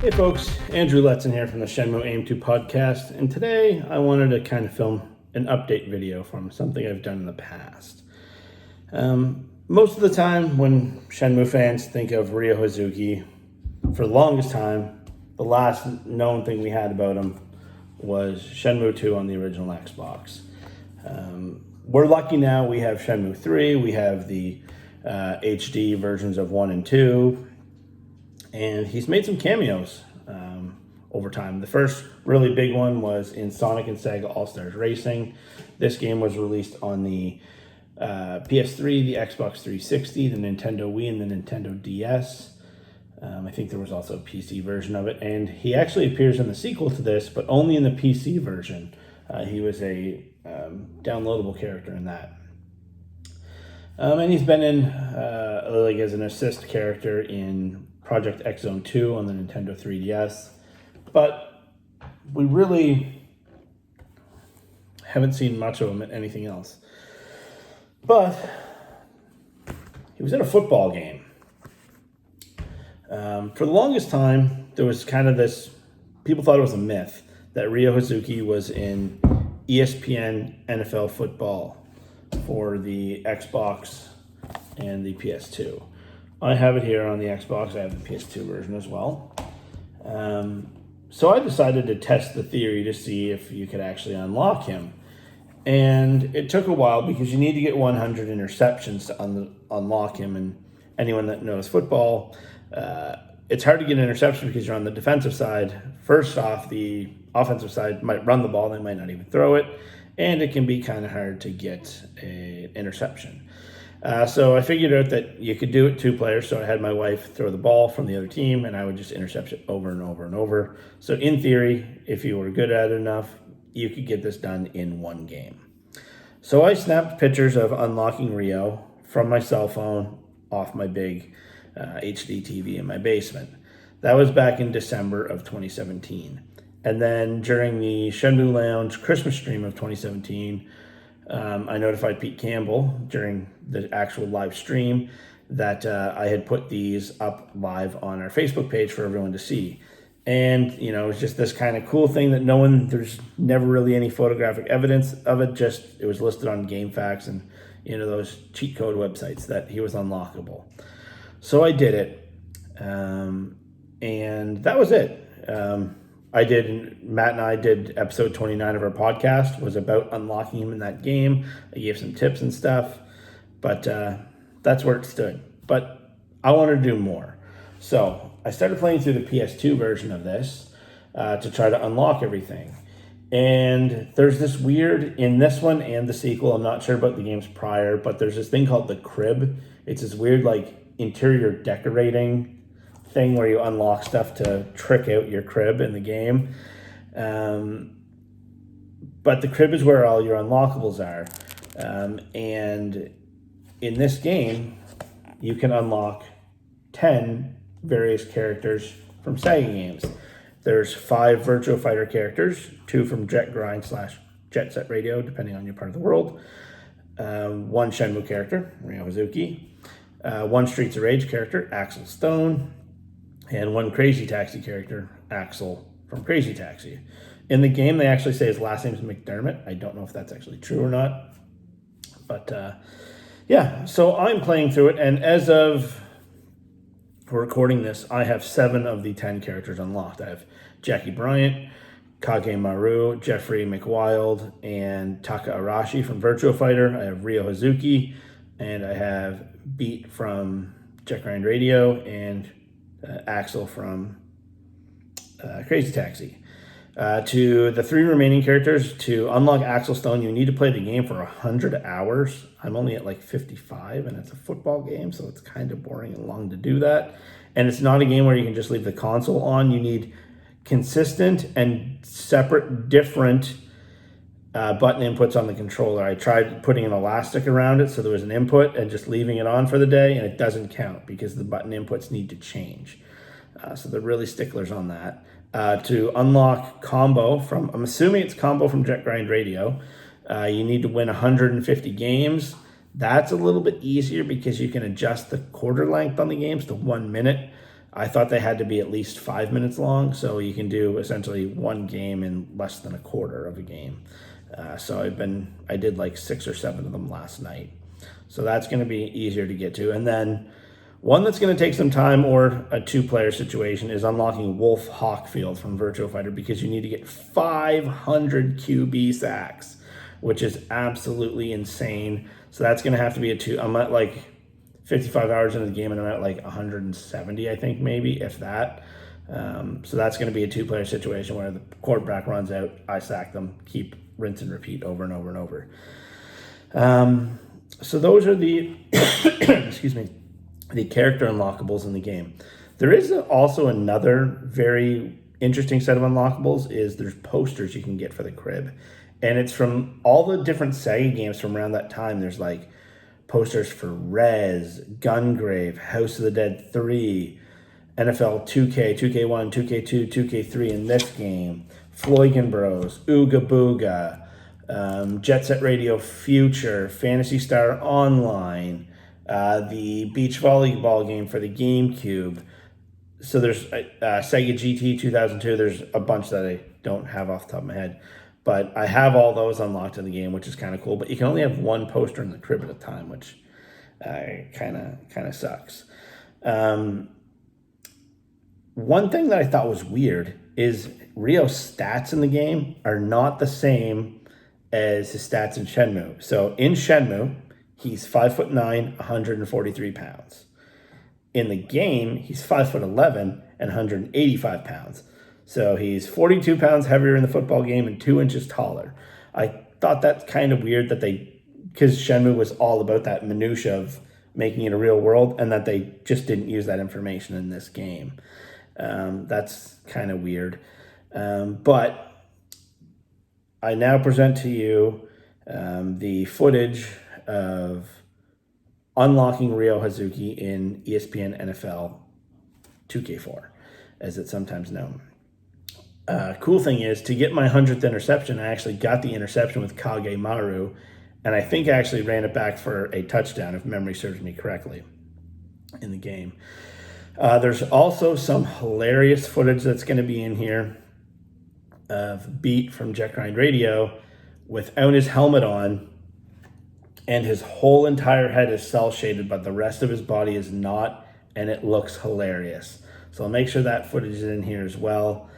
Hey folks, Andrew Letson here from the Shenmue Aim2 podcast, and today I wanted to kind of film an update video from something I've done in the past. Most of the time when Shenmue fans think of Ryo Hazuki, for the longest time, the last known thing we had about him was Shenmue 2 on the original Xbox. We're lucky now, we have Shenmue 3, we have the HD versions of 1 and 2, and he's made some cameos over time. The first really big one was in Sonic and Sega All-Stars Racing. This game was released on the PS3, the Xbox 360, the Nintendo Wii, and the Nintendo DS. I think there was also a PC version of it, and he actually appears in the sequel to this, but only in the PC version. He was a downloadable character in that. And he's been in as an assist character in Project X Zone 2 on the Nintendo 3DS, but we really haven't seen much of him in anything else. But he was in a football game. For the longest time, there was kind of this, people thought it was a myth that Ryo Hazuki was in ESPN NFL Football for the Xbox and the PS2. I have it here on the Xbox. I have the PS2 version as well. So I decided to test the theory to see if you could actually unlock him. And it took a while because you need to get 100 interceptions to unlock him. And anyone that knows football, it's hard to get an interception because you're on the defensive side. First off, the offensive side might run the ball. They might not even throw it. And it can be kind of hard to get an interception. So I figured out that you could do it two players. So I had my wife throw the ball from the other team, and I would just intercept it over and over and over. So in theory, if you were good at it enough, you could get this done in one game. So I snapped pictures of unlocking Ryo from my cell phone off my big HD TV in my basement. That was back in December of 2017. And then during the Shenmue Lounge Christmas stream of 2017, I notified Pete Campbell during the actual live stream that I had put these up live on our Facebook page for everyone to see. And, you know, it was just this kind of cool thing that there's never really any photographic evidence of it. Just, it was listed on GameFAQs and, you know, those cheat code websites that he was unlockable. So I did it. And that was it. Matt and I did episode 29 of our podcast, was about unlocking him in that game. I gave some tips and stuff, but that's where it stood. But I wanted to do more. So I started playing through the PS2 version of this to try to unlock everything. And there's this weird, in this one and the sequel, I'm not sure about the games prior, but there's this thing called the crib. It's this weird, like, interior decorating thing where you unlock stuff to trick out your crib in the game. But the crib is where all your unlockables are. And in this game, you can unlock 10 various characters from Sega games. There's 5 Virtua Fighter characters, 2 from Jet Grind / Jet Set Radio, depending on your part of the world. 1 Shenmue character, Ryo Hazuki. 1 Streets of Rage character, Axel Stone. And 1 Crazy Taxi character, Axel from Crazy Taxi. In the game, they actually say his last name is McDermott. I don't know if that's actually true or not. But, yeah, so I'm playing through it, and as of recording this, I have 7 of the 10 characters unlocked. I have Jackie Bryant, Kage Maru, Jeffrey McWild, and Taka Arashi from Virtua Fighter. I have Ryo Hazuki, and I have Beat from Jet Grind Radio, and Axel from Crazy Taxi. To the 3 remaining characters, to unlock Axel Stone, you need to play the game for 100 hours. I'm only at like 55, and it's a football game, so it's kind of boring and long to do that. And it's not a game where you can just leave the console on. You need consistent and separate, different button inputs on the controller. I tried putting an elastic around it so there was an input and just leaving it on for the day, and it doesn't count because the button inputs need to change. So they're really sticklers on that. To unlock combo from, I'm assuming it's combo from Jet Grind Radio, you need to win 150 games. That's a little bit easier because you can adjust the quarter length on the games to 1 minute. I thought they had to be at least 5 minutes long, so you can do essentially one game in less than a quarter of a game. So I did like 6 or 7 of them last night. So that's going to be easier to get to. And then one that's going to take some time, or a 2-player situation, is unlocking Wolf Hawkfield from Virtua Fighter, because you need to get 500 QB sacks, which is absolutely insane. So that's going to have to be a 2. I'm at like 55 hours into the game, and I'm at like 170, I think, maybe, if that. So that's going to be a 2-player situation where the quarterback runs out, I sack them, keep rinse and repeat over and over and over. So those are the excuse me, the character unlockables in the game. There is also another very interesting set of unlockables. There's posters you can get for the crib, and it's from all the different Sega games from around that time. There's like posters for Rez, Gungrave, House of the Dead 3, NFL 2K, 2K1, 2K2, 2K3 in this game, Floygen Bros, Ooga Booga, Jet Set Radio Future, Phantasy Star Online, the beach volleyball game for the GameCube. So there's Sega GT 2002. There's a bunch that I don't have off the top of my head, but I have all those unlocked in the game, which is kind of cool. But you can only have one poster in the crib at a time, which kind of sucks. One thing that I thought was weird is Ryo's stats in the game are not the same as his stats in Shenmue. So in Shenmue, he's 5'9", 143 pounds. In the game, he's 5'11" and 185 pounds. So he's 42 pounds heavier in the football game and 2 inches taller. I thought that's kind of weird that because Shenmue was all about that minutia of making it a real world, and that they just didn't use that information in this game. That's kind of weird. But I now present to you the footage of unlocking Ryo Hazuki in ESPN NFL 2K4, as it's sometimes known. Cool thing is, to get my 100th interception, I actually got the interception with Kage Maru, and I think I actually ran it back for a touchdown, if memory serves me correctly, in the game. There's also some hilarious footage that's going to be in here of Beat from Jet Grind Radio without his helmet on, and his whole entire head is cell shaded, but the rest of his body is not, and it looks hilarious. So I'll make sure that footage is in here as well.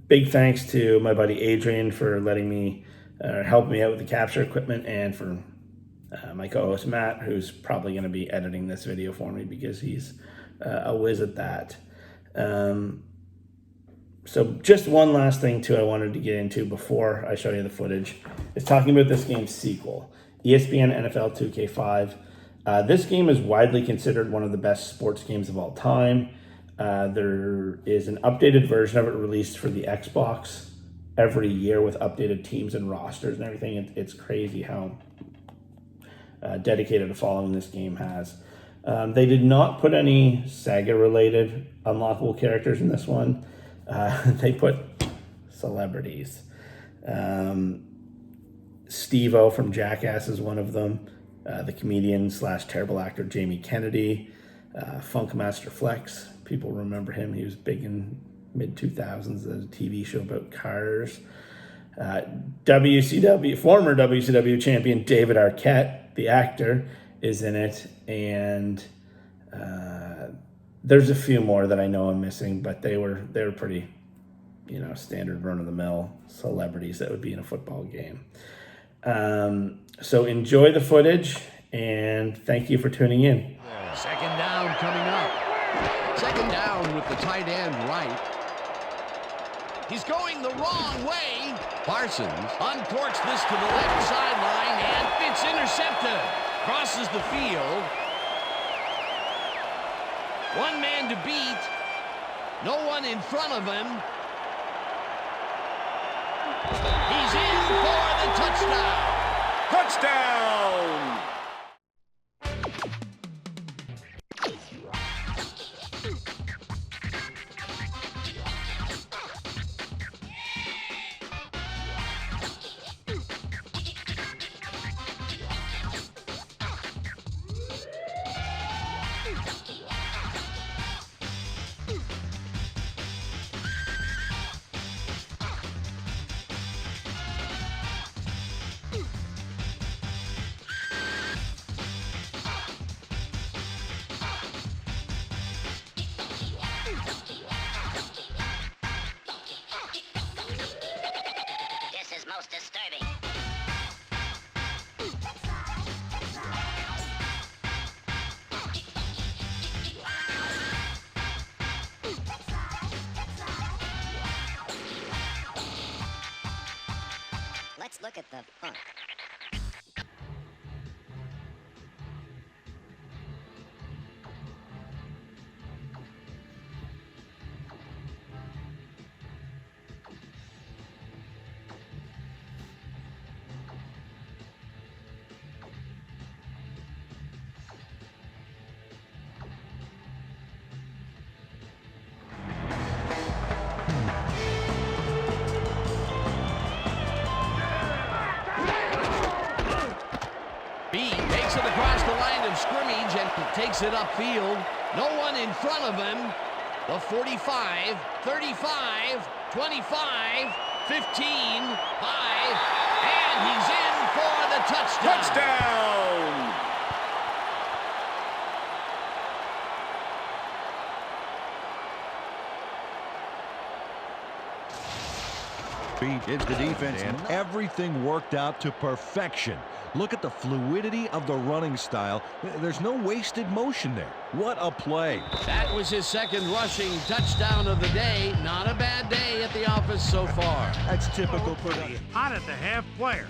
Big thanks to my buddy Adrian for letting me help me out with the capture equipment, and for my co-host Matt, who's probably going to be editing this video for me because he's a whiz at that. So just one last thing too I wanted to get into before I show you the footage is talking about this game's sequel, ESPN NFL 2K5. This game is widely considered one of the best sports games of all time. There is an updated version of it released for the Xbox every year with updated teams and rosters and everything. It's crazy how dedicated a following this game has. They did not put any Sega-related unlockable characters in this one. They put celebrities. Steve-O from Jackass is one of them. The comedian / terrible actor Jamie Kennedy. Funkmaster Flex. People remember him. He was big in mid-2000s. There's a TV show about cars. Former WCW champion David Arquette, the actor, is in it. And there's a few more that I know I'm missing, but they were pretty, standard run-of-the-mill celebrities that would be in a football game. So enjoy the footage, and thank you for tuning in. Second down coming up. Second down with the tight end right. He's going the wrong way. Parsons uncorks this to the left sideline, and it's intercepted. Crosses the field. One man to beat. No one in front of him. He's in for the touchdown. Touchdown! have fun. B takes it across the line of scrimmage and takes it upfield. No one in front of him. The 45, 35, 25, 15, 5, and he's in for the touchdown. Touchdown! Beat is the defense, and everything worked out to perfection. Look at the fluidity of the running style. There's no wasted motion there. What a play. That was his second rushing touchdown of the day. Not a bad day at the office so far. That's typical production. Hot at the half player.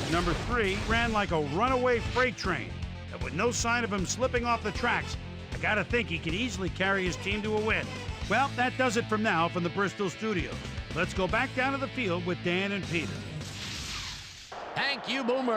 Number 3 ran like a runaway freight train, and with no sign of him slipping off the tracks, I gotta think he could easily carry his team to a win. Well, that does it from now from the Bristol studios. Let's go back down to the field with Dan and Peter. Thank you, Boomer.